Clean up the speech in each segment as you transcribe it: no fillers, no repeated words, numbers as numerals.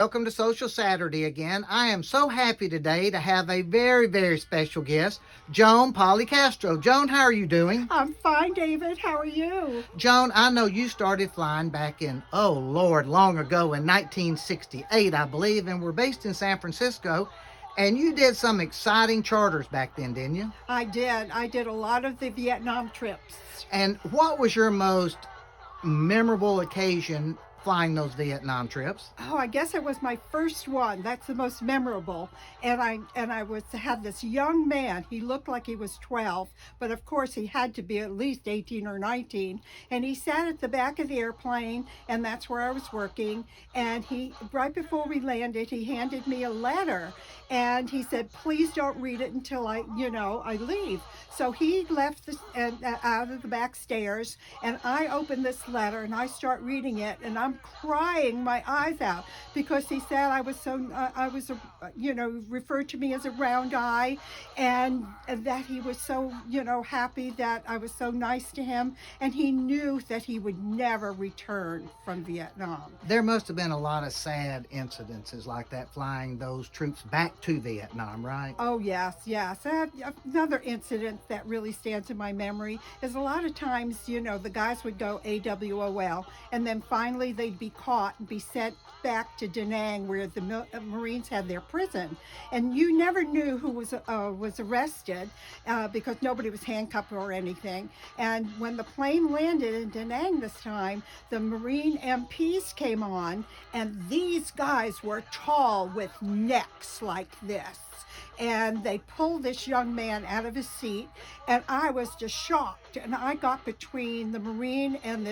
Welcome to Social Saturday again. I am so happy today to have a very, very special guest, Joan Castro. Joan, how are you doing? I'm fine, David. How are you? Joan, I know you started flying back in, oh Lord, long ago in 1968, I believe, and we're based in San Francisco. And you did some exciting charters back then, didn't you? I did. I did a lot of the Vietnam trips. And what was your most memorable occasion flying those Vietnam trips? Oh, I guess it was my first one. That's the most memorable. And I had this young man. He looked like he was 12, but of course he had to be at least 18 or 19. And he sat at the back of the airplane, and that's where I was working. And he, right before we landed, he handed me a letter, and he said, "Please don't read it until I leave." So he left out of the back stairs, and I opened this letter and I start reading it, and I'm crying my eyes out because he said I was referred to me as a round eye, and that he was so happy that I was so nice to him, and he knew that he would never return from Vietnam. There must have been a lot of sad incidences like that flying those troops back to Vietnam, right? Oh, yes, yes. Another incident that really stands in my memory is a lot of times, the guys would go AWOL, and then finally they'd be caught and be sent back to Da Nang, where the Marines had their prison. And you never knew who was arrested because nobody was handcuffed or anything. And when the plane landed in Da Nang this time, the Marine MPs came on, and these guys were tall with necks like this. And they pulled this young man out of his seat, and I was just shocked. And I got between the Marine and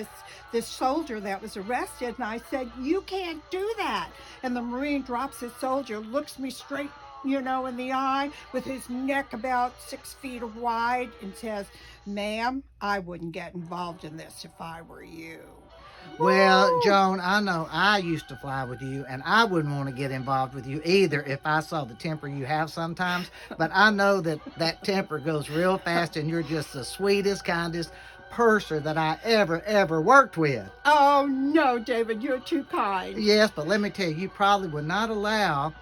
this soldier that was arrested, and I said, "You can't do that." And the Marine drops his soldier, looks me straight in the eye with his neck about 6 feet wide, and says, "Ma'am, I wouldn't get involved in this if I were you." Well, Woo! Joan, I know I used to fly with you, and I wouldn't want to get involved with you either if I saw the temper you have sometimes. But I know that temper goes real fast, and you're just the sweetest, kindest purser that I ever worked with. Oh, no, David, you're too kind. Yes, but let me tell you, you probably would not allow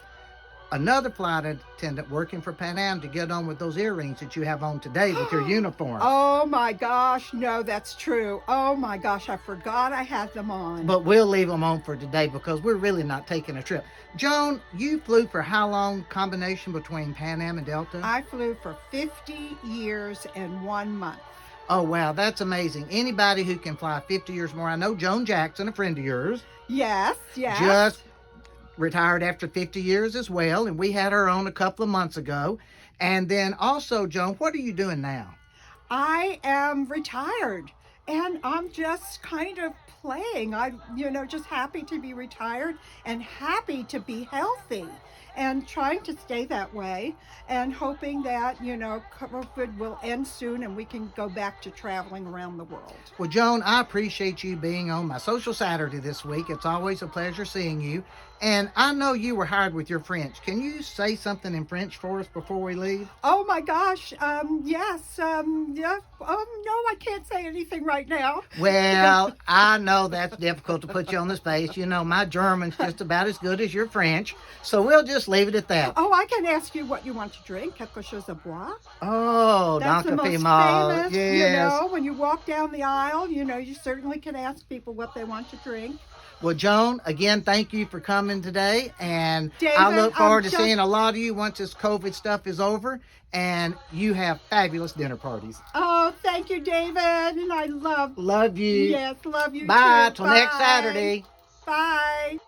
another flight attendant working for Pan Am to get on with those earrings that you have on today with your uniform. Oh my gosh, no, that's true. Oh my gosh, I forgot I had them on. But we'll leave them on for today because we're really not taking a trip. Joan, you flew for how long, combination between Pan Am and Delta? I flew for 50 years and 1 month. Oh, wow, that's amazing. Anybody who can fly 50 years more. I know Joan Jackson, a friend of yours, Yes, yes. just retired after 50 years as well, and we had her on a couple of months ago. And then also, Joan, what are you doing now? I am retired, and I'm just kind of playing. Just happy to be retired and happy to be healthy and trying to stay that way, and hoping that, COVID will end soon and we can go back to traveling around the world. Well, Joan, I appreciate you being on my Social Saturday this week. It's always a pleasure seeing you. And I know you were hired with your French. Can you say something in French for us before we leave? Oh my gosh, yes, yeah. No, I can't say anything right now. Well, I know that's difficult to put you on the space. My German's just about as good as your French. So we'll just leave it at that. Oh, I can ask you what you want to drink. Quelque chose à boire. Oh, That's the Donka most Pimal. famous, Yes. when you walk down the aisle, you certainly can ask people what they want to drink. Well, Joan, again, thank you for coming today. And David, I look forward to just- seeing a lot of you once this COVID stuff is over and you have fabulous dinner parties. Oh, thank you, David. And I love Love you. Yes, love you Bye. too. Till next Saturday. Bye.